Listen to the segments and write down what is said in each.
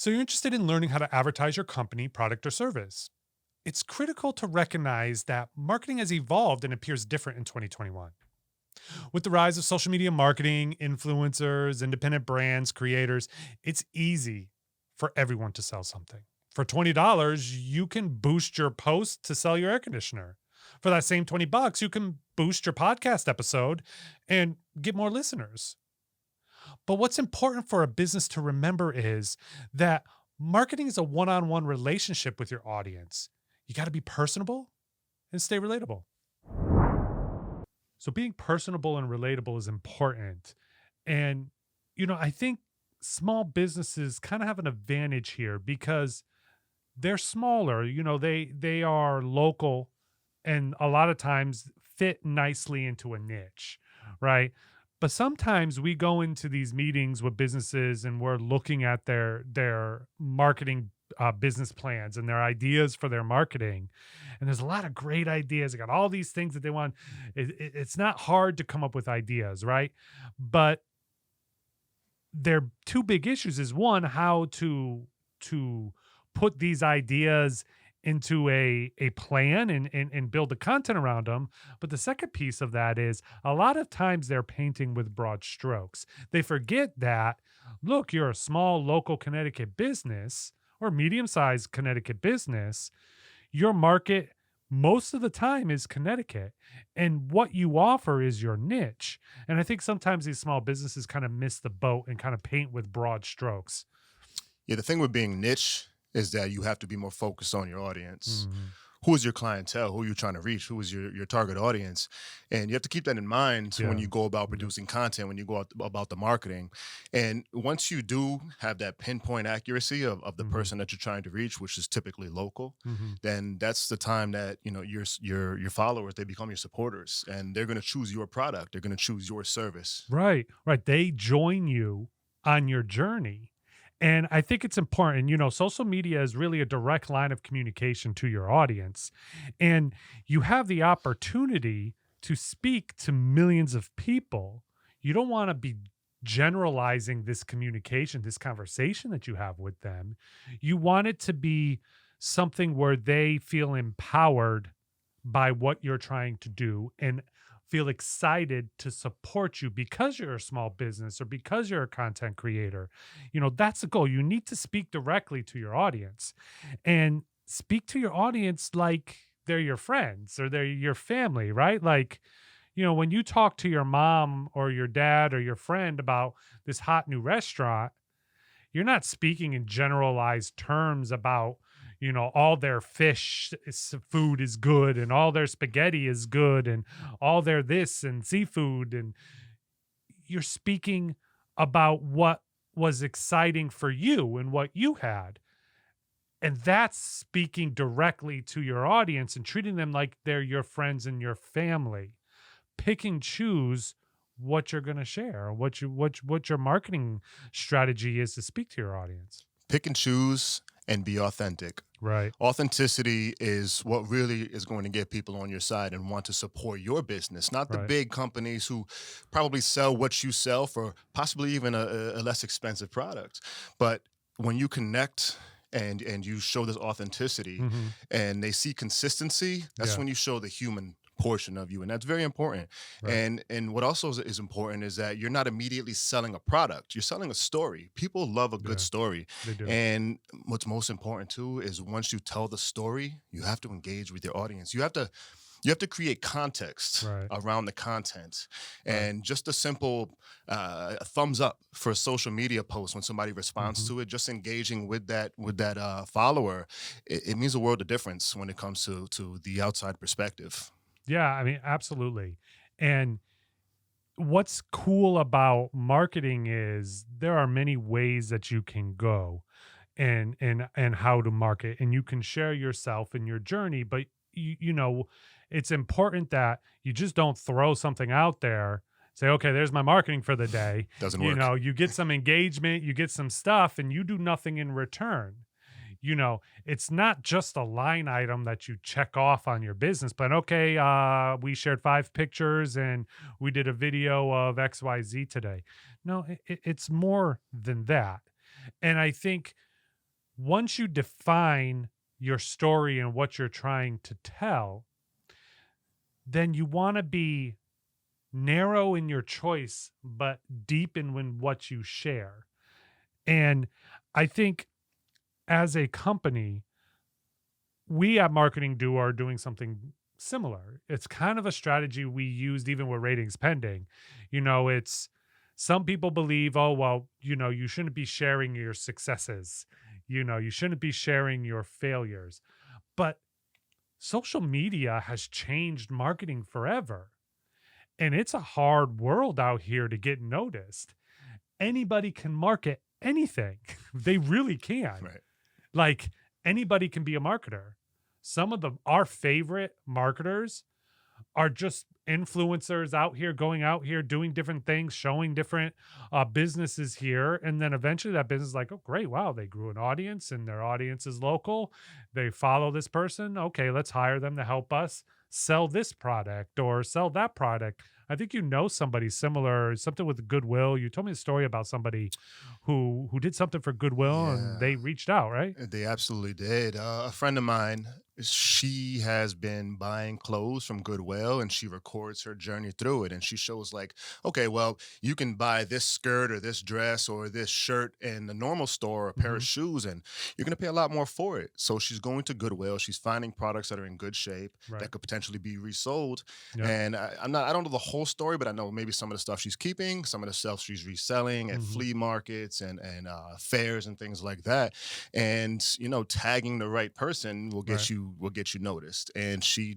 So you're interested in learning how to advertise your company, product, or service. It's critical to recognize that marketing has evolved and appears different in 2021. With the rise of social media marketing, influencers, independent brands, creators, it's easy for everyone to sell something. For $20, you can boost your post to sell your air conditioner. For that same 20 bucks, you can boost your podcast episode and get more listeners. But what's important for a business to remember is that marketing is a one-on-one relationship with your audience. You got to be personable and stay relatable. So being personable and relatable is important. And, I think small businesses kind of have an advantage here because they're smaller, they are local and a lot of times fit nicely into a niche, right? But sometimes we go into these meetings with businesses and we're looking at their marketing business plans and their ideas for their marketing. And there's a lot of great ideas. They got all these things that they want. It's not hard to come up with ideas, right? But their two big issues is one, how to put these ideas into a plan and build the content around them. But the second piece of that is a lot of times they're painting with broad strokes. They forget that, look, you're a small local Connecticut business or medium-sized Connecticut business. Your market most of the time is Connecticut, and what you offer is your niche. And I think sometimes these small businesses kind of miss the boat and kind of paint with broad strokes. Yeah, the thing with being niche is that you have to be more focused on your audience. Mhm. Who is your clientele? Who are you trying to reach? Who is your target audience? And you have to keep that in mind when Yeah. you go about producing content, when you go out about the marketing. And once you do have that pinpoint accuracy of the Mhm. person that you're trying to reach, which is typically local, Mhm. then that's the time that your followers, they become your supporters, and they're going to choose your product. They're going to choose your service. Right, right. They join you on your journey. And I think it's important, social media is really a direct line of communication to your audience. And you have the opportunity to speak to millions of people. You don't want to be generalizing this communication, this conversation that you have with them. You want it to be something where they feel empowered by what you're trying to do and feel excited to support you because you're a small business or because you're a content creator. That's the goal. You need to speak directly to your audience and speak to your audience like they're your friends or they're your family, right? Like, when you talk to your mom or your dad or your friend about this hot new restaurant, you're not speaking in generalized terms about, all their food is good and all their spaghetti is good and all their this and seafood. And you're speaking about what was exciting for you and what you had. And that's speaking directly to your audience and treating them like they're your friends and your family. Pick and choose what you're going to share, what your marketing strategy is to speak to your audience. Pick and choose and be authentic. Right. Authenticity is what really is going to get people on your side and want to support your business, not the Right. big companies who probably sell what you sell for possibly even a less expensive product. But when you connect and you show this authenticity Mhm. and they see consistency, that's Yeah. when you show the human portion of you, and that's very important. Right. And what also is important is that you're not immediately selling a product, you're selling a story. People love a good Yeah. story. They do. And what's most important too is once you tell the story, you have to engage with your audience. You have to create context Right. around the content. Right. And just a simple thumbs up for a social media post when somebody responds Mhm. to it, just engaging with that follower, it means a world of difference when it comes to the outside perspective. Yeah, I mean, absolutely. And what's cool about marketing is there are many ways that you can go and how to market, and you can share yourself and your journey, but it's important that you just don't throw something out there, say, okay, there's my marketing for the day. Doesn't work. You get some engagement, you get some stuff, and you do nothing in return. It's not just a line item that you check off on your business, but okay, we shared 5 pictures and we did a video of XYZ today. No, it's more than that. And I think once you define your story and what you're trying to tell, then you want to be narrow in your choice, but deep in what you share. And I think as a company, we at Marketing Duo are doing something similar. It's kind of a strategy we used even with ratings pending. It's some people believe, oh, well, you shouldn't be sharing your successes. You shouldn't be sharing your failures. But social media has changed marketing forever. And it's a hard world out here to get noticed. Anybody can market anything. They really can. Right. Like anybody can be a marketer. Some of our favorite marketers are just influencers out here, going out here, doing different things, showing different businesses here. And then eventually that business is like, oh, great. Wow. They grew an audience and their audience is local. They follow this person. Okay. Let's hire them to help us sell this product or sell that product. I think somebody similar, something with Goodwill. You told me a story about somebody who did something for Goodwill and Yeah. they reached out, right? They absolutely did. A friend of mine, she has been buying clothes from Goodwill and she records her journey through it. And she shows, like, okay, well, you can buy this skirt or this dress or this shirt in the normal store, or a pair of Hmm. shoes, and you're going to pay a lot more for it. So she's going to Goodwill. She's finding products that are in good shape Right. that could potentially be resold. Yep. And I don't know the whole story, but I know maybe some of the stuff she's keeping, some of the stuff she's reselling at Hmm. flea markets and fairs and things like that. And tagging the right person Right. will get you noticed. And she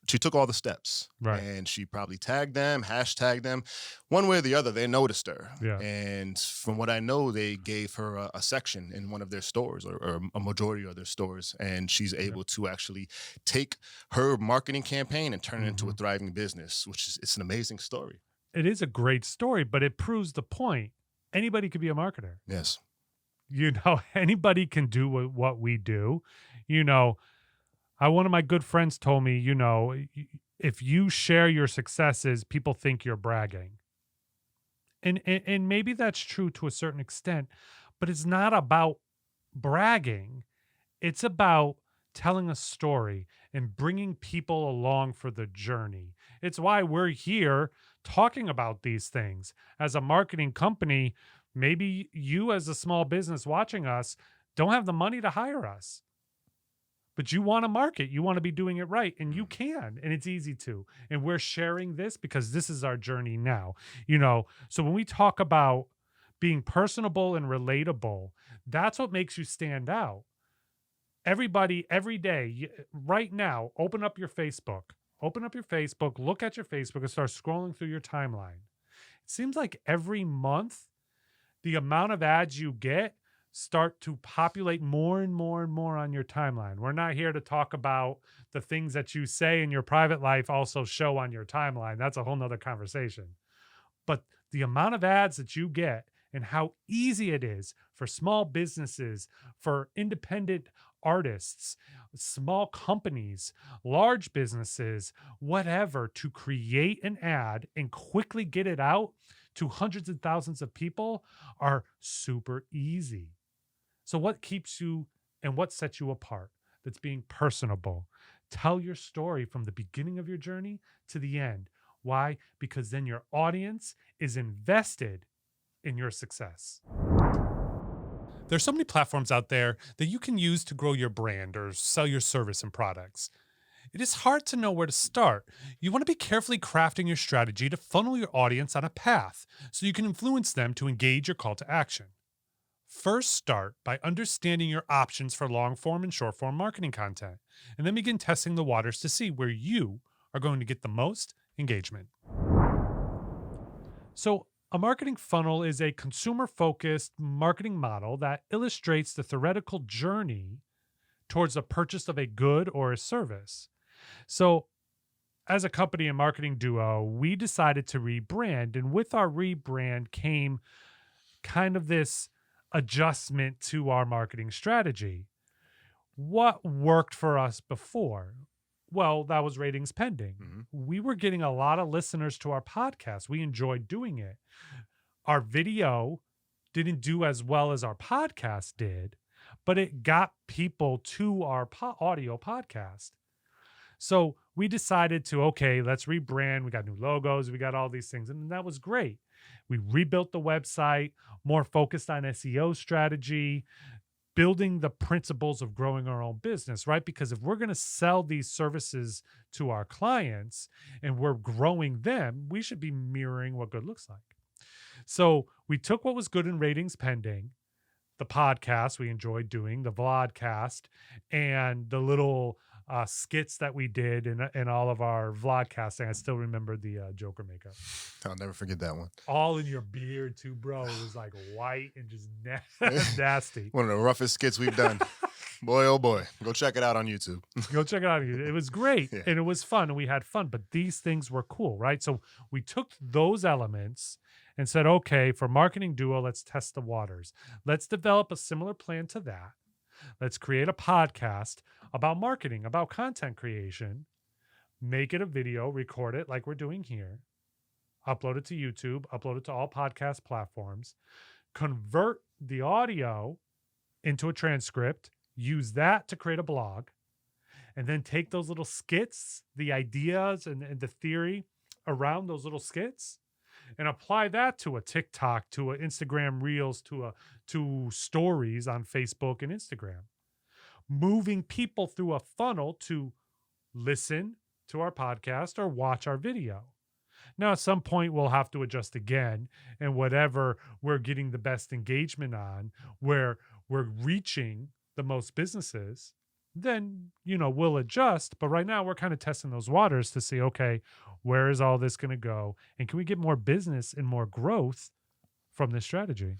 took all the steps, Right. and she probably tagged them, hashtagged them, one way or the other. They noticed her, Yeah. and from what I know, they gave her a section in one of their stores, or a majority of their stores, and she's Yeah. able to actually take her marketing campaign and turn it into a Hmm. thriving business, which is it's an amazing story. It is a great story, but it proves the point. Anybody could be a marketer. Yes. Anybody can do what we do. You know, one of my good friends told me, if you share your successes, people think you're bragging. And maybe that's true to a certain extent, but it's not about bragging. It's about telling a story and bringing people along for the journey. It's why we're here talking about these things. As a marketing company, maybe you, as a small business watching us, don't have the money to hire us, but you want to market, you want to be doing it right, and you Mm. can, and it's easy to. And we're sharing this because this is our journey now. So when we talk about being personable and relatable, that's what makes you stand out. Everybody, every day, right now, open up your Facebook, look at your Facebook, and start scrolling through your timeline. It seems like every month, the amount of ads you get start to populate more and more and more on your timeline. We're not here to talk about the things that you say in your private life also show on your timeline. That's a whole nother conversation. But the amount of ads that you get and how easy it is for small businesses, for independent artists, small companies, large businesses, whatever, to create an ad and quickly get it out to hundreds and thousands of people are super easy. So, what keeps you and what sets you apart? That's being personable. Tell your story from the beginning of your journey to the end. Why? Because then your audience is invested in your success. There's so many platforms out there that you can use to grow your brand or sell your service and products. It is hard to know where to start. You want to be carefully crafting your strategy to funnel your audience on a path so you can influence them to engage your call to action. First, start by understanding your options for long form and short form marketing content, and then begin testing the waters to see where you are going to get the most engagement. So, a marketing funnel is a consumer focused marketing model that illustrates the theoretical journey towards the purchase of a good or a service. So, as a company and marketing duo, we decided to rebrand. And with our rebrand came kind of this adjustment to our marketing strategy. What worked for us before? Well, that was ratings pending. Mhm. We were getting a lot of listeners to our podcast. We enjoyed doing it. Our video didn't do as well as our podcast did, but it got people to our audio podcast. So we decided to, okay, let's rebrand. We got new logos, we got all these things, and that was great. We rebuilt the website, more focused on SEO strategy, building the principles of growing our own business, right? Because if we're going to sell these services to our clients and we're growing them, we should be mirroring what good looks like. So we took what was good in ratings pending, the podcast we enjoyed doing, the vlogcast, and the little skits that we did in all of our vlogcasting. I still remember the Joker makeup. I'll never forget that one. All in your beard too, bro. It was like white and just nasty. One of the roughest skits we've done. Boy, oh boy. Go check it out on YouTube. Go check it out. It was great. Yeah. And it was fun. And we had fun. But these things were cool, right? So we took those elements and said, okay, for Marketing Duo, let's test the waters. Let's develop a similar plan to that. Let's create a podcast about marketing, about content creation, make it a video, record it like we're doing here, upload it to YouTube, upload it to all podcast platforms, convert the audio into a transcript, use that to create a blog, and then take those little skits, the ideas and the theory around those little skits, and apply that to a TikTok, to an Instagram Reels, to stories on Facebook and Instagram. Moving people through a funnel to listen to our podcast or watch our video. Now, at some point, we'll have to adjust again, and whatever we're getting the best engagement on, where we're reaching the most businesses, then, we'll adjust. But right now, we're kind of testing those waters to see, okay, where is all this going to go? And can we get more business and more growth from this strategy?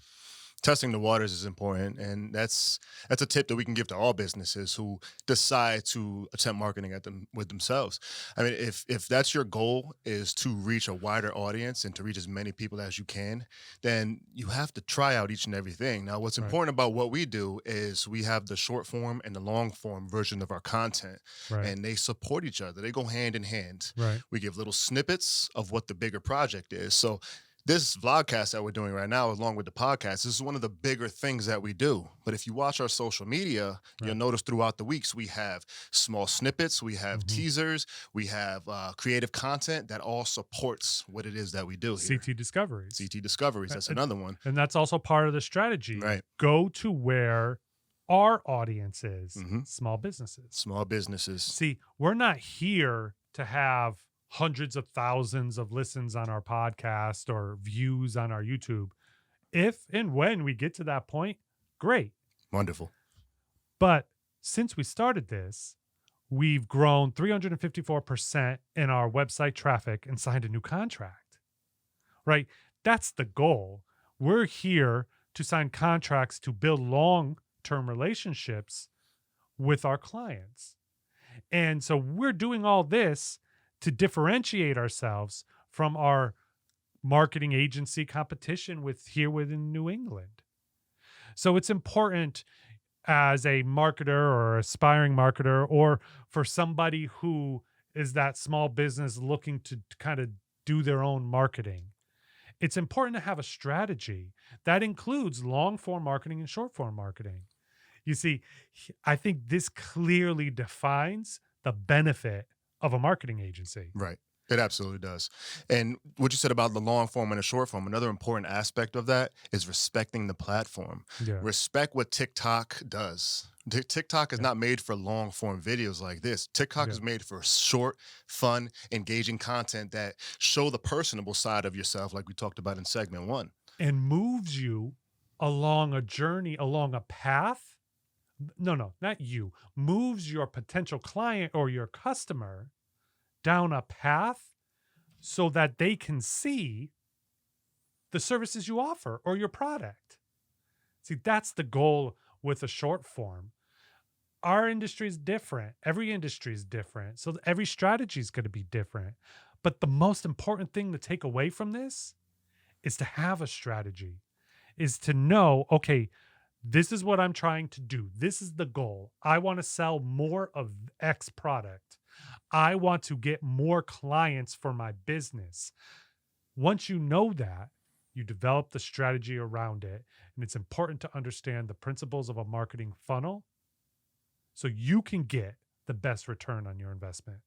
Testing the waters is important, and that's a tip that we can give to all businesses who decide to attempt marketing at them with themselves. I mean, if that's your goal, is to reach a wider audience and to reach as many people as you can, then you have to try out each and everything. Now, what's important about what we do is we have the short form and the long form version of our content, and they support each other. They go hand in hand. We give little snippets of what the bigger project is. So this vlogcast that we're doing right now, along with the podcast, this is one of the bigger things that we do. But if you watch our social media, you'll notice throughout the weeks, we have small snippets, we have teasers, we have creative content that all supports what it is that we do here. CT Discoveries. CT Discoveries, that's another one. And that's also part of the strategy. Go to where our audience is, small businesses. Small businesses. See, we're not here to have hundreds of thousands of listens on our podcast or views on our YouTube. If and when we get to that point, great. Wonderful. But since we started this, we've grown 354% in our website traffic and signed a new contract, right? That's the goal. We're here to sign contracts to build long-term relationships with our clients. And so we're doing all this to differentiate ourselves from our marketing agency competition within New England. So it's important as a marketer or aspiring marketer, or for somebody who is that small business looking to kind of do their own marketing. It's important to have a strategy that includes long form marketing and short form marketing. You see, I think this clearly defines the benefit of a marketing agency. Right. It absolutely does. And what you said about the long form and the short form, another important aspect of that is respecting the platform. Respect what TikTok does. TikTok is not made for long form videos like this. TikTok is made for short, fun, engaging content that show the personable side of yourself, like we talked about in segment 1. And moves you along a journey, along a path. No, not you. Moves your potential client or your customer down a path so that they can see the services you offer or your product. See, that's the goal with a short form. Our industry is different. Every industry is different. So every strategy is going to be different. But the most important thing to take away from this is to have a strategy, is to know, okay, this is what I'm trying to do. This is the goal. I want to sell more of X product. I want to get more clients for my business. Once you know that, you develop the strategy around it, And it's important to understand the principles of a marketing funnel so you can get the best return on your investment.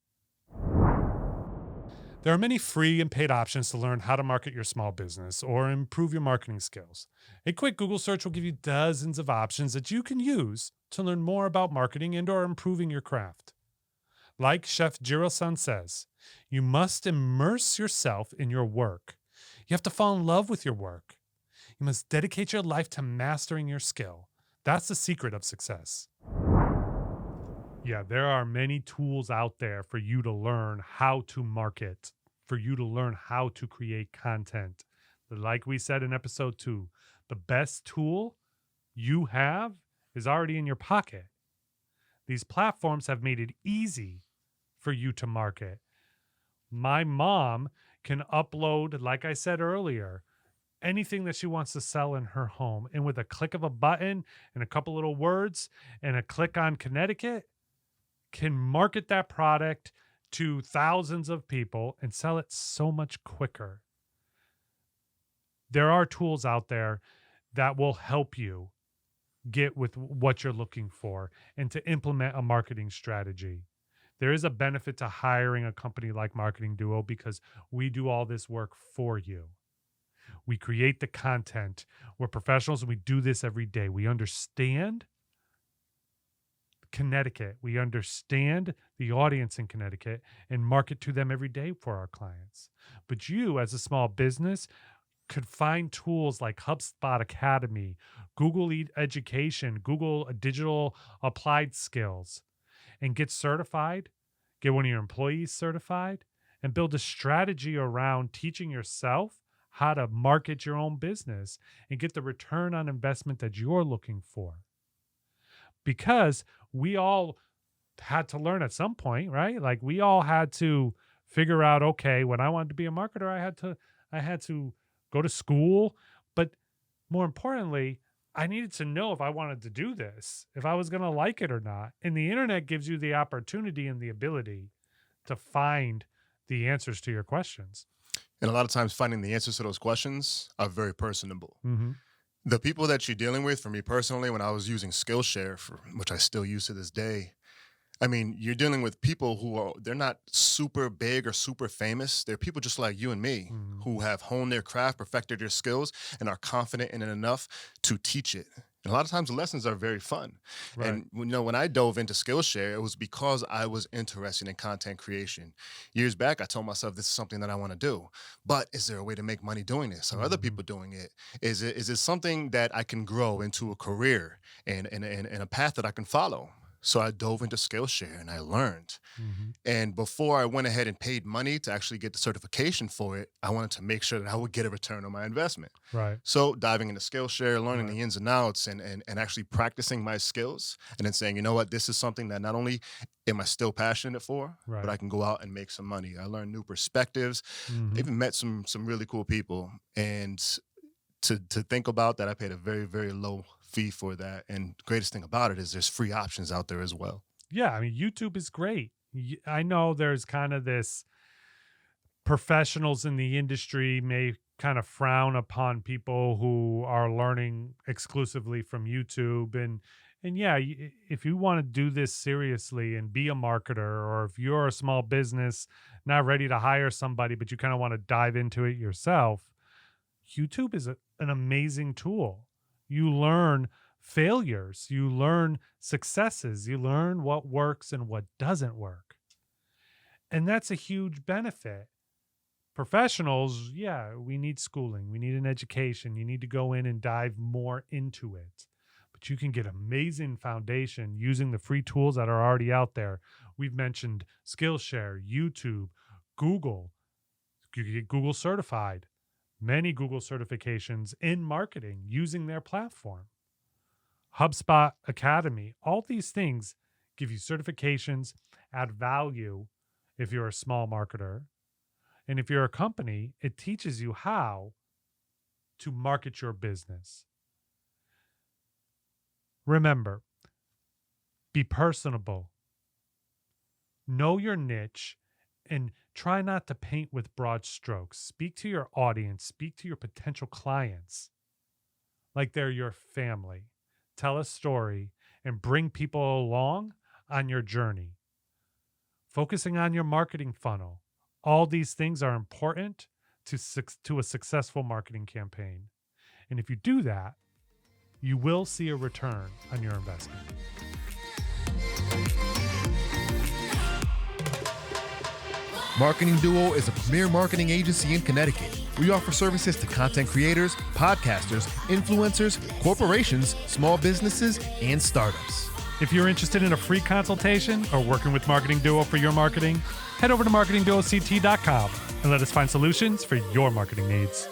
There are many free and paid options to learn how to market your small business or improve your marketing skills. A quick Google search will give you dozens of options that you can use to learn more about marketing and or improving your craft. Like Chef Jiro-san says, you must immerse yourself in your work. You have to fall in love with your work. You must dedicate your life to mastering your skill. That's the secret of success. Yeah, there are many tools out there for you to learn how to market, for you to learn how to create content. Like we said in episode 2, the best tool you have is already in your pocket. These platforms have made it easy for you to market. My mom can upload, like I said earlier, anything that she wants to sell in her home. And with a click of a button and a couple little words and a click on Connecticut, can market that product to thousands of people and sell it so much quicker. There are tools out there that will help you get with what you're looking for and to implement a marketing strategy. There is a benefit to hiring a company like Marketing Duo because we do all this work for you. We create the content. We're professionals and we do this every day. We understand Connecticut. We understand the audience in Connecticut and market to them every day for our clients. But you, as a small business, could find tools like HubSpot Academy, Google Education, Google Digital Applied Skills, and get certified, get one of your employees certified, and build a strategy around teaching yourself how to market your own business and get the return on investment that you're looking for. Because we all had to learn at some point, right? Like we all had to figure out, okay, when I wanted to be a marketer, I had to go to school, but more importantly, I needed to know if I wanted to do this, if I was going to like it or not. And the internet gives you the opportunity and the ability to find the answers to your questions. And a lot of times finding the answers to those questions are very personable. Mm-hmm. The people that you're dealing with, for me personally, when I was using Skillshare, which I still use to this day, I mean, you're dealing with people they're not super big or super famous. They're people just like you and me Mm-hmm. who have honed their craft, perfected their skills, and are confident in it enough to teach it. And a lot of times the lessons are very fun. Right. And when I dove into Skillshare, it was because I was interested in content creation. Years back, I told myself this is something that I want to do. But is there a way to make money doing this? Are other people doing it? Is it something that I can grow into a career and a path that I can follow? So I dove into Skillshare and I learned. Mm-hmm. And before I went ahead and paid money to actually get the certification for it, I wanted to make sure that I would get a return on my investment. Right. So diving into Skillshare, learning Right. the ins and outs and actually practicing my skills and then saying, you know what, this is something that not only am I still passionate for, Right. but I can go out and make some money. I learned new perspectives. Mm-hmm. I even met some really cool people. And to think about that, I paid a very, very low fee for that. And the greatest thing about it is there's free options out there as well. Yeah, I mean, YouTube is great. I know there's kind of this professionals in the industry may kind of frown upon people who are learning exclusively from YouTube and yeah, if you want to do this seriously and be a marketer or if you're a small business not ready to hire somebody but you kind of want to dive into it yourself, YouTube is an amazing tool. You learn failures, you learn successes, you learn what works and what doesn't work. And that's a huge benefit. Professionals, yeah, we need schooling, we need an education, you need to go in and dive more into it. But you can get amazing foundation using the free tools that are already out there. We've mentioned Skillshare, YouTube, Google. You can get Google certified, many Google certifications in marketing using their platform. HubSpot Academy, all these things give you certifications, add value if you're a small marketer. And if you're a company, it teaches you how to market your business. Remember, be personable, know your niche, and try not to paint with broad strokes. Speak to your audience, speak to your potential clients. like they're your family. Tell a story and bring people along on your journey. Focusing on your marketing funnel. All these things are important to a successful marketing campaign. And if you do that, you will see a return on your investment. Marketing Duo is a premier marketing agency in Connecticut. We offer services to content creators, podcasters, influencers, corporations, small businesses, and startups. If you're interested in a free consultation or working with Marketing Duo for your marketing, head over to marketingduoct.com and let us find solutions for your marketing needs.